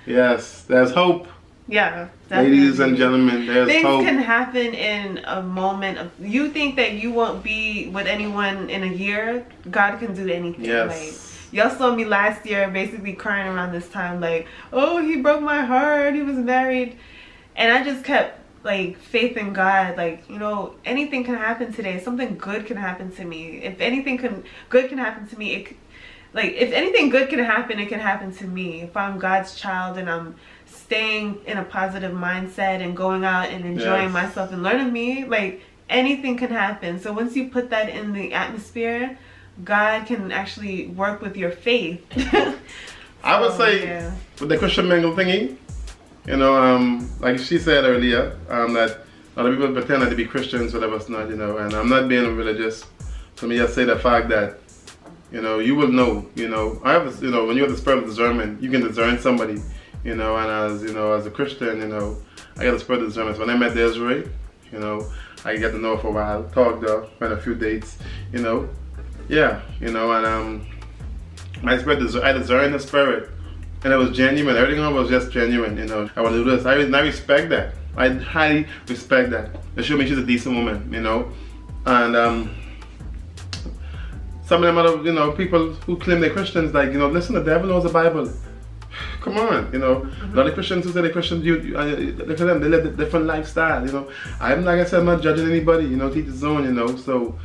Yes, there's hope. Yeah, definitely. Ladies and gentlemen, there's hope. Things can happen in a moment of, you think that you won't be with anyone in a year, God can do anything. Yes. Like, y'all saw me last year basically crying around this time like, oh, he broke my heart, he was married. And I just kept like faith in God, like, you know, anything can happen today. Something good can happen to me. If anything good can happen to me, if anything good can happen, it can happen to me. If I'm God's child and I'm staying in a positive mindset and going out and enjoying myself and learning me, like, anything can happen. So once you put that in the atmosphere, God can actually work with your faith. I would say with the Christian mingle thingy, you know, like she said earlier, that a lot of people pretend to be Christians, whatever it's not, you know, and I'm not being religious. So me just say the fact that, you know, you will know, you know, you know, when you have the spirit of discernment, you can discern somebody, you know, and as, you know, as a Christian, you know, I got the spirit of discernment. So when I met Desiree, you know, I got to know her for a while, talked to her, went a few dates, you know, yeah, you know, and my spirit, I discerned the spirit, and it was genuine. Everything was just genuine, you know. I want to do this. I respect that. I highly respect that. It showed me she's a decent woman, you know, and some of them other, you know, people who claim they're Christians, like, you know, listen, the devil knows the Bible. Come on, you know. A lot of Christians who say they're Christians, look at them, they live a different lifestyle, you know. I'm, like I said, I'm not judging anybody, you know, teach his own, you know. So,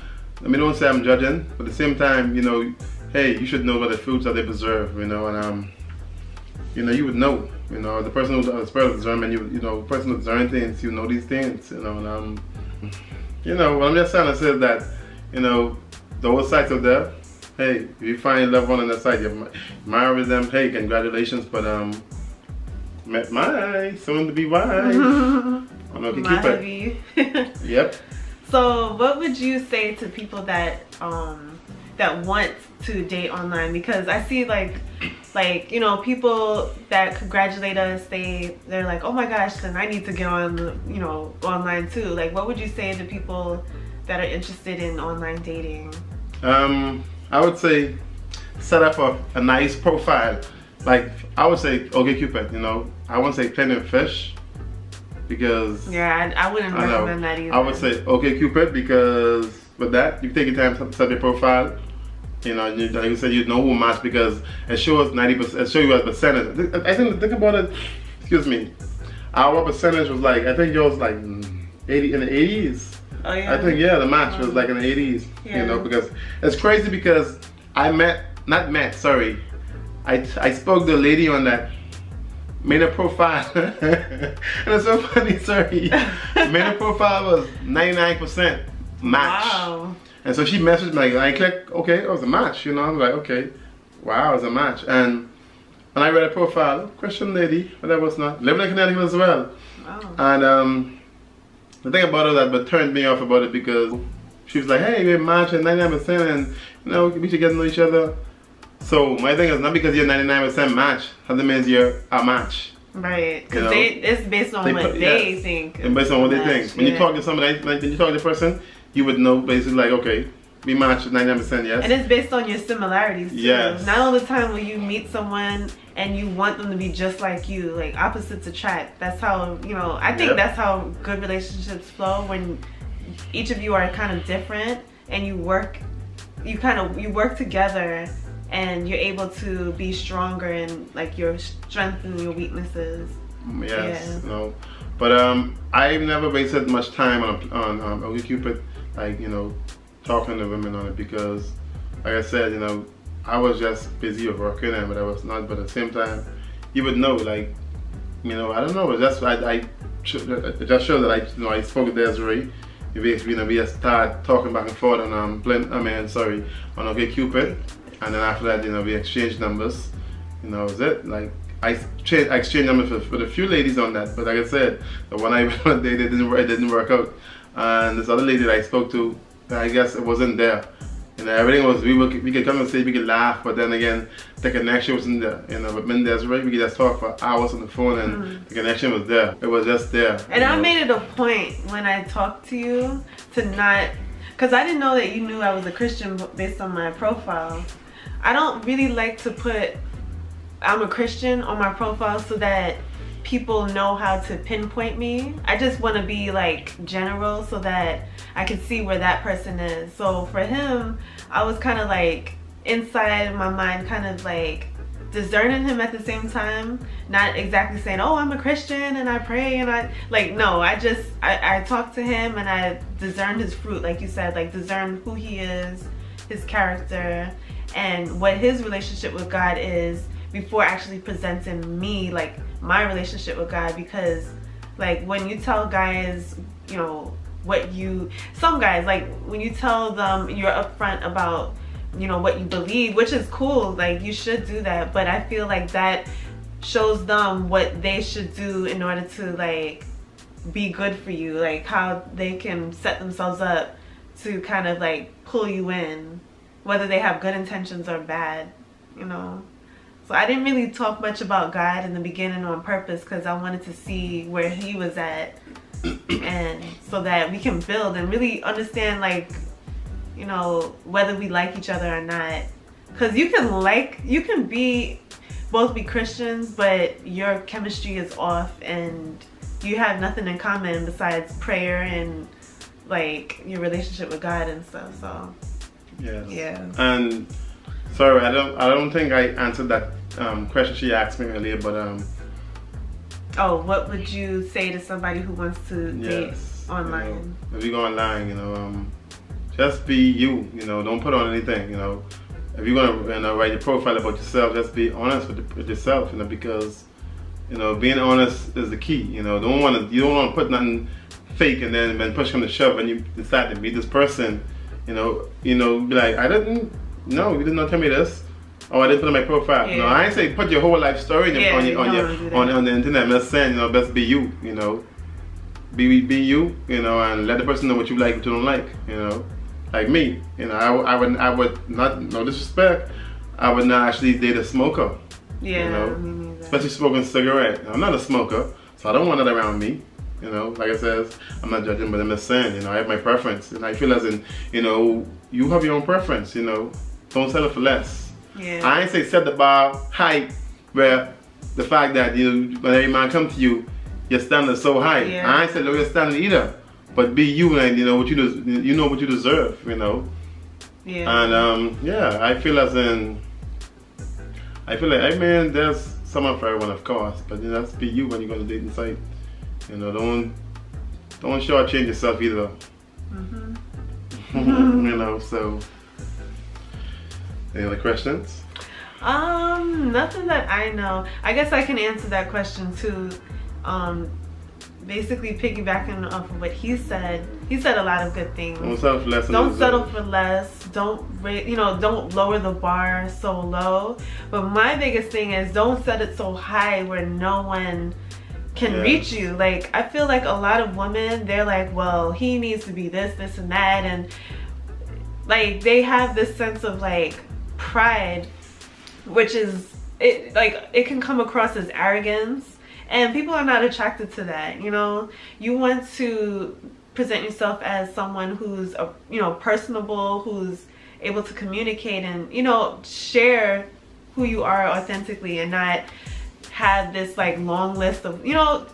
I mean, don't say I'm judging, but at the same time, you know, hey, you should know about the fruits that they preserve, you know, and, you know, you would know, you know, the person who has the spirit of discernment, you know, the person who discerns things, you know these things, you know, and, you know, what I'm just trying to say is that, you know, those sites are there. Hey, if you find your loved one on that site, you marry with them, hey, congratulations, but met my soon-to-be wife. I'm okay, keep it. Yep. So what would you say to people that that want to date online? Because I see like you know, people that congratulate us, they're like, oh my gosh, then I need to get on, you know, online too. Like, what would you say to people that are interested in online dating? I would say set up a nice profile. Like, I would say OkCupid, you know. I wouldn't say Plenty of Fish, because I wouldn't recommend that either. I would say OkCupid, because with that you can take your time to set up your profile. You know, like you said, you know who match, because it shows 90%. It shows you a percentage. I think about it. Excuse me. Our percentage was like, I think yours was like 80 in the 80s. Oh yeah. I think the match was like in the 80s. Yeah. You know, because it's crazy, because I spoke to a lady on that, made a profile, and it's so funny. Sorry, made a profile was 99% match. Wow. And so she messaged me, like, I clicked, okay, it was a match, you know. I'm like, okay, wow, it was a match. And I read a profile, Christian lady, whatever it's not, living in Connecticut as well. Wow. And the thing about it that turned me off about it, because she was like, hey, we're matching 99%, and you know, we should get to know each other. So my thing is, not because you're 99% match, that means you're a match. Right, because it's based on what they think. And based on what they think. When you talk to somebody, like when you talk to the person, you would know basically like, okay, we match 99%, yes. And it's based on your similarities too. Yes. Not all the time will you meet someone and you want them to be just like you. Like, opposites attract. That's how, you know, I think that's how good relationships flow, when each of you are kind of different and you work together, and you're able to be stronger in like your strengths and your weaknesses. Yes, no. But I've never wasted much time on OkCupid, like, you know, talking to women on it, because like I said, you know, I was just busy with working, and but I was not. But at the same time, you would know, like, you know, I don't know. It just showed that I spoke with Desiree. We just started talking back and forth on OkCupid, and then after that, you know, we exchanged numbers. You know, was it like I exchanged numbers with a few ladies on that, but like I said, the one I dated it didn't work out, and this other lady that I spoke to, I guess it wasn't there. You know, everything was, we could come and say, we could laugh, but then again, the connection wasn't there. You know, with me and Desiree, we could just talk for hours on the phone, and the connection was there. It was just there. And I made it a point when I talked to you to not, because I didn't know that you knew I was a Christian based on my profile. I don't really like to put I'm a Christian on my profile so that people know how to pinpoint me. I just want to be like general so that I can see where that person is. So for him, I was kind of like inside my mind kind of like discerning him at the same time, not exactly saying, oh, I'm a Christian and I pray and I like, no, I talked to him and I discerned his fruit, like you said, like discern who he is, his character, and what his relationship with God is before actually presenting me like my relationship with God. Because like when you tell guys, you know, some guys, like when you tell them you're upfront about, you know, what you believe, which is cool, like you should do that, but I feel like that shows them what they should do in order to like be good for you, like how they can set themselves up to kind of like pull you in, whether they have good intentions or bad, you know. So I didn't really talk much about God in the beginning on purpose because I wanted to see where he was at, and so that we can build and really understand, like, you know, whether we like each other or not. Because you can both be Christians, but your chemistry is off and you have nothing in common besides prayer and like your relationship with God and stuff. So yes. Yeah. And sorry, I don't think I answered that question she asked me earlier, but oh, what would you say to somebody who wants to date online? You know, if you go online, you know, just be you, you know, don't put on anything, you know. If you're gonna, you know, write your profile about yourself, just be honest with yourself, you know, because, you know, being honest is the key, you know. You don't want to put nothing fake and then when push comes to shove and you decide to meet this person, you know, be like, you did not tell me this. Oh, I didn't put on my profile. Yeah. No, I ain't say put your whole life story on the internet. I'm just saying, you know, best be you, you know. Be you, you know, and let the person know what you like, what you don't like, you know. Like me, you know, I would not, no disrespect, I would not actually date a smoker. Yeah, you know, me neither. Especially smoking cigarette. I'm not a smoker, so I don't want that around me. You know, like I said, I'm not judging, but I'm just saying, you know, I have my preference, and I feel as in, you know, you have your own preference. You know, don't settle for less. Yeah. I ain't say set the bar high, where the fact that when every man comes to you, your standard is so high. Yeah. I ain't say lower your standard either. But be you, and you know what you know what you deserve, you know. Yeah. And yeah, I feel like, I mean, there's someone for everyone, of course, but you know, just be you when you go to dating site. You know, don't shortchange yourself either. You know, so any other questions? Nothing that I know. I guess I can answer that question too. Basically piggybacking off of what he said a lot of good things. Don't settle for less. Don't settle for less. Don't lower the bar so low. But my biggest thing is don't set it so high where no one can reach you. Like, I feel like a lot of women, they're like, well, he needs to be this and that, and like they have this sense of like pride, which is it can come across as arrogance. And people are not attracted to that, you know. You want to present yourself as someone who's, you know, personable, who's able to communicate and, you know, share who you are authentically, and not have this like long list of, you know,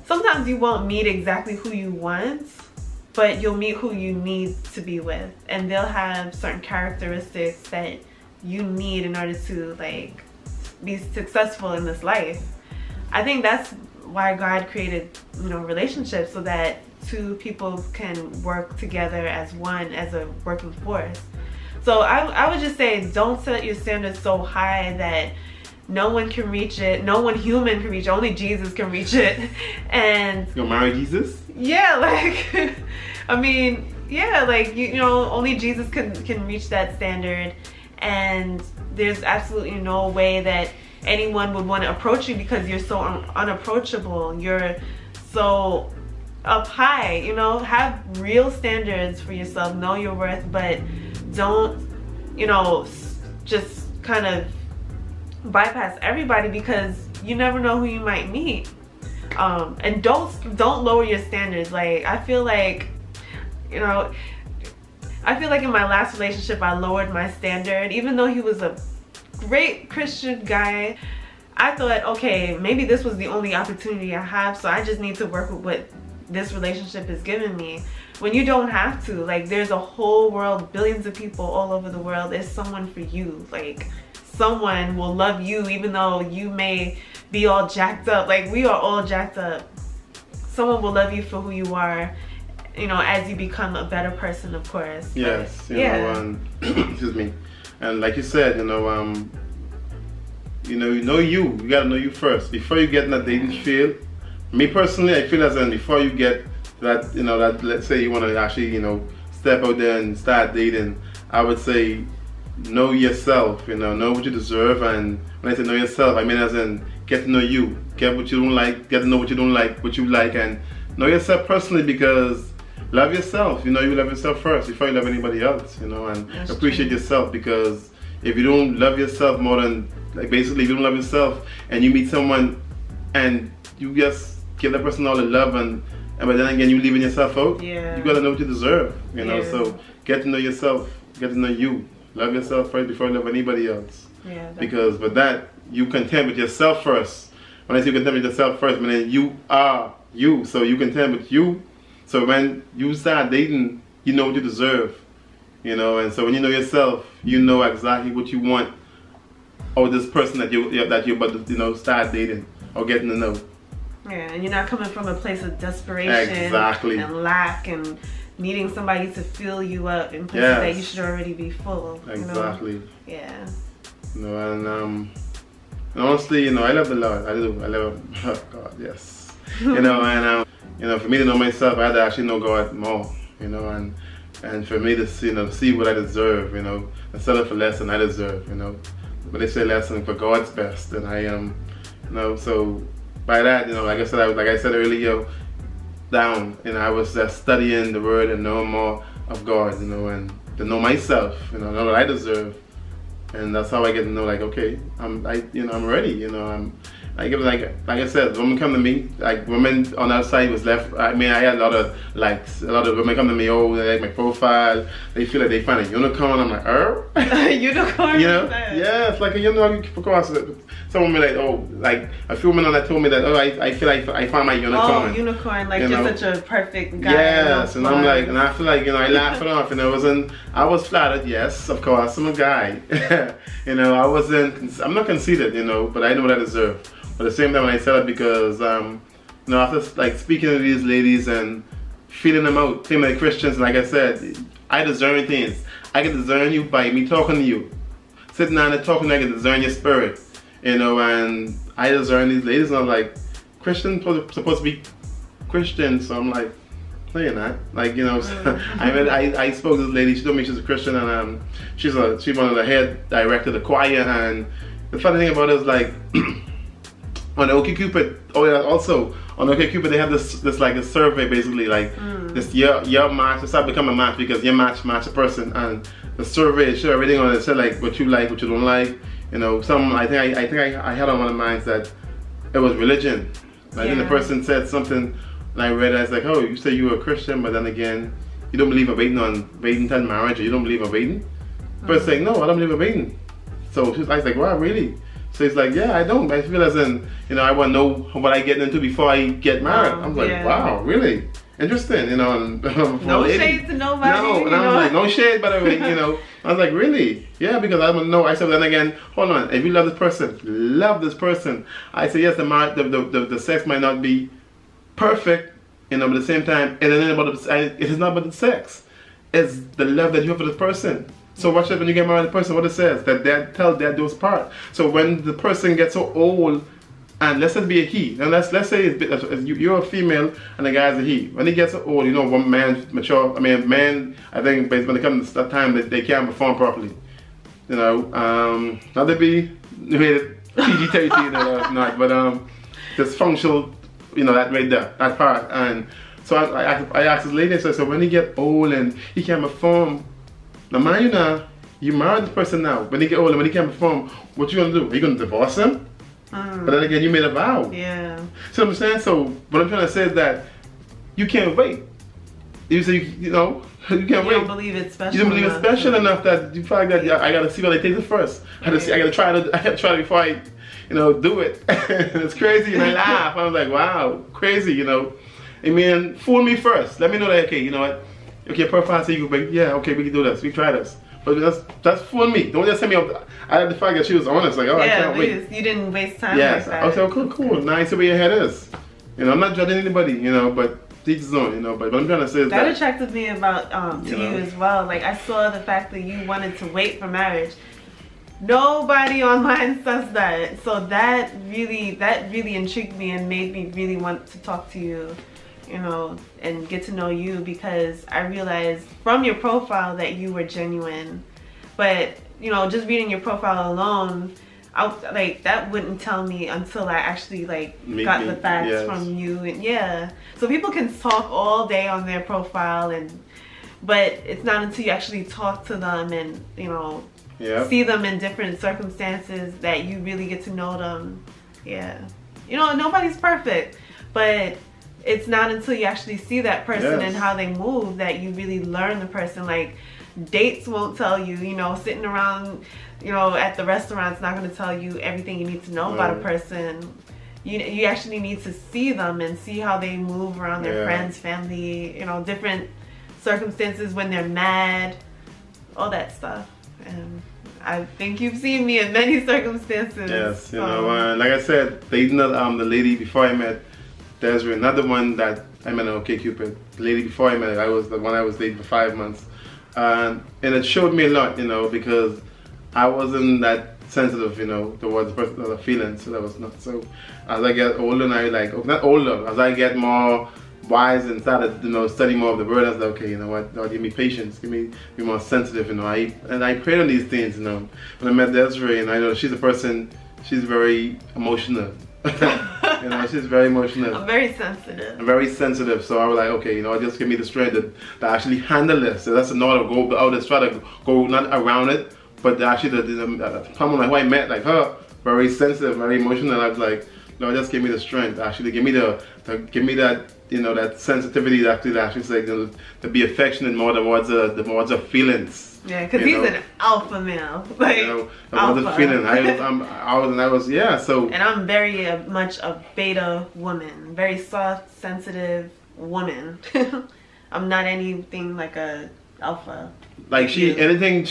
sometimes you won't meet exactly who you want, but you'll meet who you need to be with, and they'll have certain characteristics that you need in order to like be successful in this life. I think that's why God created, you know, relationships, so that two people can work together as one, as a working force. So I would just say, don't set your standards so high that no one can reach it, no one human can reach it, only Jesus can reach it. And you'll marry Jesus? Yeah, like I mean, yeah, like you know, only Jesus can reach that standard, and there's absolutely no way that anyone would want to approach you because you're so unapproachable. You're so up high, you know. Have real standards for yourself, know your worth, but don't, you know, just kind of bypass everybody, because you never know who you might meet. And don't lower your standards. Like, I feel like, you know, in my last relationship I lowered my standard, even though he was a great Christian guy. I thought, okay, maybe this was the only opportunity I have, so I just need to work with what this relationship is giving me. When you don't have to, like, there's a whole world, billions of people all over the world. There's someone for you. Like, someone will love you even though you may be all jacked up. Like, we are all jacked up. Someone will love you for who you are, you know, as you become a better person, of course. Yes, but, you know, excuse me. And like you said, you know, you gotta know you first before you get in that dating field. Me personally, I feel as in before you get that, you know, that, let's say you want to actually, you know, step out there and start dating, I would say know yourself, you know what you deserve. And when I say know yourself, I mean as in get to know you, get what you don't like, get to know what you don't like, what you like, and know yourself personally, because love yourself, you know, you love yourself first before you love anybody else, you know, and that's appreciate true. Yourself, because if you don't love yourself more than, like, basically if you don't love yourself and you meet someone and you just give that person all the love, and but then again you leaving yourself out, you gotta know what you deserve, you know. So get to know yourself, get to know you, love yourself first before you love anybody else. Because with that, you content with yourself first. When I say content with yourself first, I mean you are you, so you content with you. So when you start dating, you know what you deserve, you know. And so when you know yourself, you know exactly what you want out of this person that you're about to, you know, start dating or getting to know. Yeah, and you're not coming from a place of desperation and lack and needing somebody to fill you up in places that you should already be full. Exactly. You know? Yeah. You know, and honestly, you know, I love the Lord. I do. I love him. Oh God, yes. You know, and you know, for me to know myself, I had to actually know God more. You know, and for me to see, you know, see what I deserve. You know, and settle for less than I deserve. You know, but they say less than for God's best, and I am. You know, so. By that, you know, like I said earlier, you know, I was just studying the Word and knowing more of God, you know, and to know myself, you know what I deserve, and that's how I get to know, like, okay, I'm ready, you know, like I said, women come to me, like women on that side was left. I mean, I had a lot of women come to me, oh, they like my profile, they feel like they find a unicorn. I'm like, unicorn, you know, yeah, it's like a unicorn. Some women like, oh, like a few women that told me that, oh, I feel like I found my unicorn. Oh, unicorn, like you're such a perfect guy. Yes, and I'm like, and I feel like, you know, I laugh it off, and I was flattered, yes, of course, I'm a guy. You know, I'm not conceited, you know, but I know what I deserve. But at the same time, I said it because, you know, after like speaking to these ladies and feeling them out, feeling like Christians, like I said, I discern things. I can discern you by me talking to you. Sitting down and talking, I can discern your spirit. You know, and I discern these ladies, and I'm like, Christians supposed to be Christian, so I'm like, no, you're not. Like, you know, I spoke to this lady. She told me she's a Christian, and she's one of the head director of the choir. And the funny thing about it is, like, on the OkCupid, also on OkCupid, they have this like a survey, basically, like this your match. It's not become a match because your match a person, and the survey show everything on it. Said like what you like, what you don't like. You know, I think I had on one of mine that it was religion. Like then the person said something, and I read it as like, oh, you say you were a Christian, but then again, you don't believe in waiting till marriage, or you don't believe in waiting. The person saying, no, I don't believe in waiting. So I was like, wow, really? So he's like, yeah, I don't. I feel as in, you know, I want to know what I get into before I get married. I'm like, wow, really? Interesting, you know. And, no shade to nobody. No, and I was like, no shade, by the way, you know. I was like, really? Yeah, because I don't know. I said, then again, hold on. If you love this person, I said, yes, the sex might not be perfect, you know, but at the same time, it is not about the sex. It's the love that you have for this person. So watch it when you get married to the person, what it says, that dad tell dad those parts. So when the person gets so old, and let's say be a he, and let's say you're a female and the guy's a he. When he gets so old, you know, one man's mature. I mean, man, I think when it comes to that time, they can't perform properly. You know, not to be PG-13 or not, but dysfunctional, you know, that right there, that part. And so I asked this lady, so when he get old and he can't perform. Now mind you now, you married this person now. When he get older, when he can't perform, what you gonna do? Are you gonna divorce him? But then again, you made a vow. Yeah. So I'm saying, so what I'm trying to say is that you can't wait. You say, you know, you can't wait. You don't believe it's special. You don't believe it's special enough that you feel like that I gotta see what I take it first. I gotta try it before I, you know, do it. It's crazy, and I laugh. I was like, wow, crazy, you know. I mean, fool me first. Let me know that, okay, you know what? Okay, profile say you go back. Yeah, okay, we can do this. We try this. But that's fool me. Don't just send me up. I had the fact that she was honest. Like, oh, I can't wait. You didn't waste time. Yes. Like that. I was like, oh, cool. Nice the way your head is. You know, I'm not judging anybody, you know, but each his own, you know. But what I'm trying to say is that attracted me about to you as well. Like, I saw the fact that you wanted to wait for marriage. Nobody online says that. So that really intrigued me and made me really want to talk to you, you know, and get to know you, because I realized from your profile that you were genuine. But, you know, just reading your profile alone, like, that wouldn't tell me until I actually got the facts from you. And yeah, so people can talk all day on their profile, but it's not until you actually talk to them and, you know, see them in different circumstances that you really get to know them. Yeah, you know, nobody's perfect, but it's not until you actually see that person and how they move that you really learn the person. Like, dates won't tell you, you know, sitting around, you know, at the restaurant's not going to tell you everything you need to know about a person. You actually need to see them and see how they move around their friends, family, you know, different circumstances when they're mad, all that stuff. And I think you've seen me in many circumstances. Yes, you know, like I said, dating the lady before I met Desiree, not the one that I met on OkCupid. The lady before I met her, I was the one I was dating for 5 months. And it showed me a lot, you know, because I wasn't that sensitive, you know, towards the person, the feelings. So that was not so. As I get older, and I not older, as I get more wise and started, you know, study more of the word, I was like, okay, you know what, God, give me patience, be more sensitive, you know. I prayed on these things, you know. When I met Desiree, and I know she's a person, she's very emotional. You know, she's very emotional. I'm very sensitive. I'm very sensitive, so I was like, okay, you know, just give me the strength to actually handle this. So that's another go out and try to go not around it, but actually someone like who I met, like her, very sensitive, very emotional. I was like, no, just give me the strength. Actually, give me that, you know, that sensitivity to actually say, you know, to be affectionate more towards her feelings. Yeah, because he's an alpha male. Like, you know, I wasn't feeling. I was, yeah. So. And I'm very much a beta woman, very soft, sensitive woman. I'm not anything like a alpha. Like anything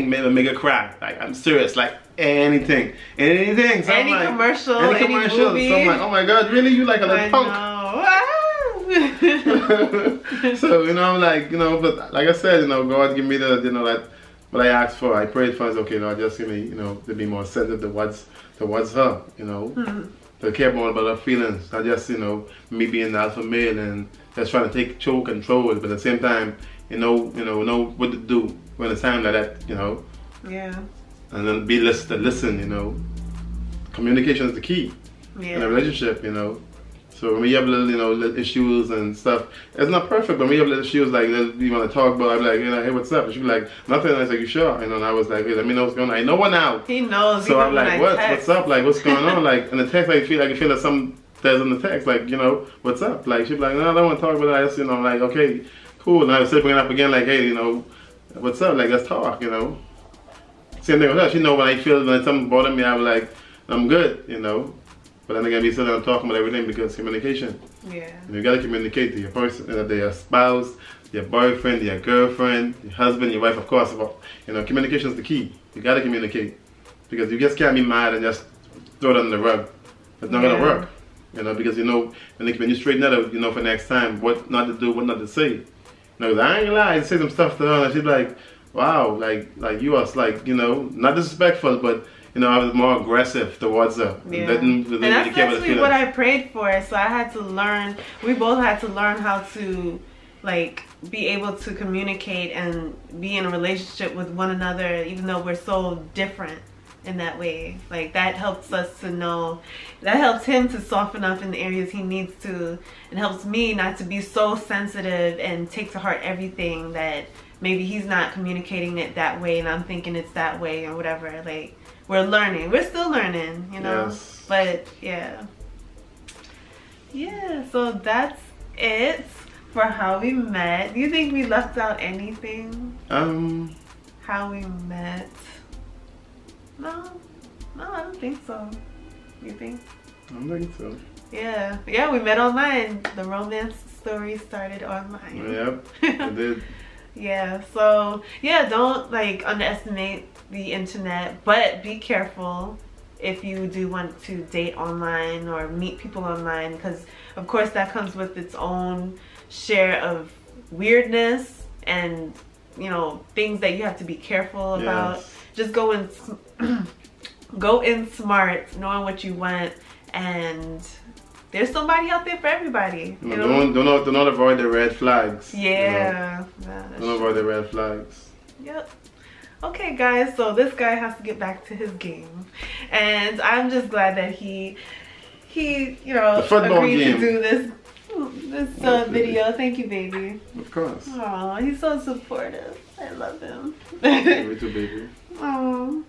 make her cry. Like, I'm serious. Like anything. So any like, commercial, any movie. So I'm like, oh my God, really? You like a little punk? So, you know, I'm like, you know, but like I said, you know, God give me the, you know, that what I asked for. I prayed for, okay, Lord, just give me, you know, to be more sensitive towards her, you know, to care more about her feelings, not just, you know, me being the alpha male and just trying to take control, but at the same time, know what to do when it's time like that, you know. Yeah. And then be listen, you know. Communication is the key in a relationship, you know. So when we have little issues and stuff, it's not perfect, but when we have little issues like we want to talk about, I'm like, you know, hey, what's up? And she'd be like, nothing. And I was like, you sure? And then I was like, hey, let me know what's going on. I know what now. He knows. So I'm like, what's up? Like, what's going on? Like, in the text, I feel like something there's in the text, like, you know, what's up? Like, she'd be like, no, I don't want to talk about that. I just, you know, I'm like, okay, cool. And I was bringing it up again, like, hey, you know, what's up? Like, let's talk, you know. Same thing with her. She know when I feel when something bothers me, I'm like, I'm good, you know. But then again, we still don't talk about everything because communication. Yeah. And you gotta communicate to your person, to your spouse, your boyfriend, your girlfriend, your husband, your wife, of course. You know, communication is the key. You gotta communicate because you just can't be mad and just throw it under the rug. It's not gonna work. You know, because you know when you straighten that out, you know for next time what not to do, what not to say. You know, I ain't gonna lie, I say some stuff to her and she's like, wow, like you are like, you know, not disrespectful, but you know, I was more aggressive towards her. Yeah. And that's actually what I prayed for. So I had to learn, we both had to learn how to like be able to communicate and be in a relationship with one another, even though we're so different in that way. Like that helps us to know, that helps him to soften up in the areas he needs to, and helps me not to be so sensitive and take to heart everything that maybe he's not communicating it that way and I'm thinking it's that way or whatever. Like, we're learning. We're still learning, you know. Yes. But yeah. Yeah, so that's it for how we met. Do you think we left out anything? How we met? No, I don't think so. You think? I'm thinking so. Yeah. Yeah, we met online. The romance story started online. Yep, it did. Yeah, so yeah, don't like underestimate the internet, but be careful if you do want to date online or meet people online, because of course that comes with its own share of weirdness and, you know, things that you have to be careful about. Yes. Just go in go in smart, knowing what you want, and there's somebody out there for everybody. You know? Don't avoid the red flags. Yeah. You know? Don't avoid the red flags. Yep. Okay, guys. So this guy has to get back to his game, and I'm just glad that he you know, agreed to do this video. Thank you, baby. Of course. Oh, he's so supportive. I love him. Me too, baby. Oh.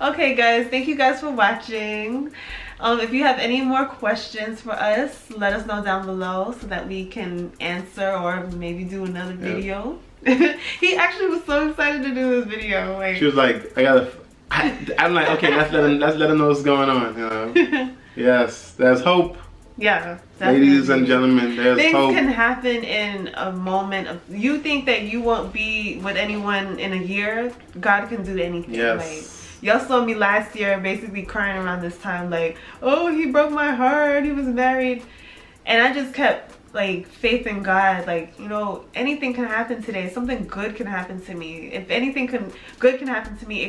Okay, guys. Thank you guys for watching. If you have any more questions for us, let us know down below so that we can answer or maybe do another video. He actually was so excited to do this video. Like, she was like, I'm like, okay, let's let him know what's going on. You know? Yes, there's hope. Yeah, definitely. Ladies and gentlemen, there's hope. Things can happen in a moment of, you think that you won't be with anyone in a year, God can do anything. Yes. Like, y'all saw me last year basically crying around this time like, oh, he broke my heart, he was married. And I just kept like faith in God, like, you know, anything can happen today. Something good can happen to me. If anything good can happen to me,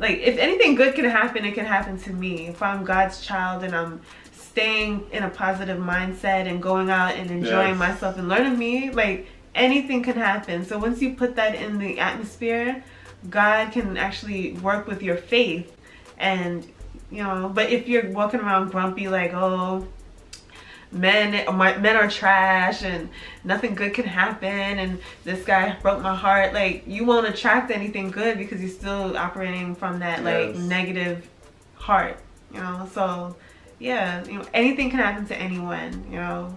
if anything good can happen, it can happen to me. If I'm God's child and I'm staying in a positive mindset and going out and enjoying myself and learning me, like, anything can happen. So once you put that in the atmosphere, God can actually work with your faith. And, you know, but if you're walking around grumpy like, oh, men are trash and nothing good can happen and this guy broke my heart, like, you won't attract anything good because you're still operating from that like negative heart, you know. So yeah, you know, anything can happen to anyone, you know.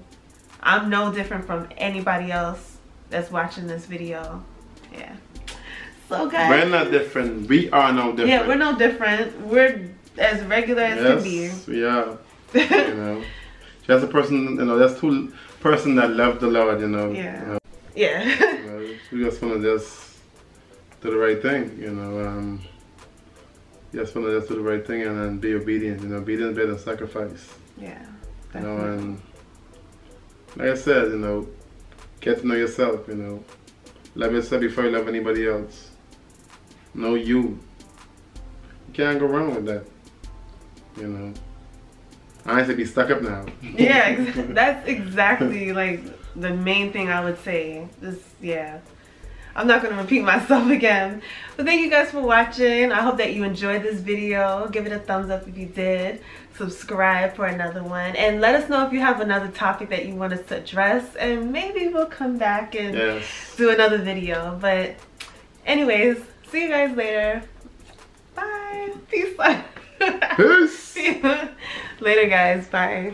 I'm no different from anybody else that's watching this video. Yeah. So guys, we're not different. We are no different. Yeah, we're no different. We're as regular as can be. Yes, we are. You know. That's a person, you know, that's two person that love the Lord, you know. Yeah. You know, yeah. You know, we just want to just do the right thing, you know. Just want to just do the right thing and then be obedient, you know. Obedience is better than sacrifice. Yeah. Definitely. You know, and like I said, you know, get to know yourself, you know. Love yourself before you love anybody else. Know you. You can't go wrong with that, you know. I have to be stuck up now. Yeah, that's exactly like the main thing I would say. Yeah. I'm not going to repeat myself again. But thank you guys for watching. I hope that you enjoyed this video. Give it a thumbs up if you did. Subscribe for another one. And let us know if you have another topic that you want us to address. And maybe we'll come back and do another video. But anyways, see you guys later. Bye. Peace out. Peace. Later, guys. Bye.